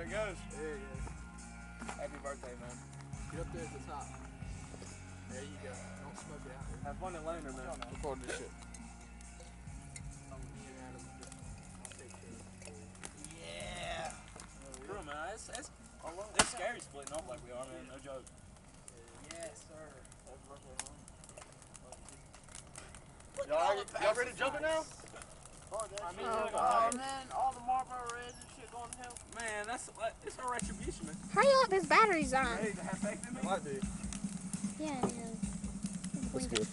There it goes. There it is. Happy birthday, man. Get up there at the top. There you go. Don't smoke it out. Have fun at Lander, man. Record this shit. Yeah. True, man. It's scary splitting up like we are, man. No joke. Yes, sir. Y'all ready to jump it now? Oh man, all the Marlboro Reds and shit going to hell. Man, it's our retribution, man. Hurry up, this battery's on. Ready to have faith in me? Might be. Yeah, it is. That's good.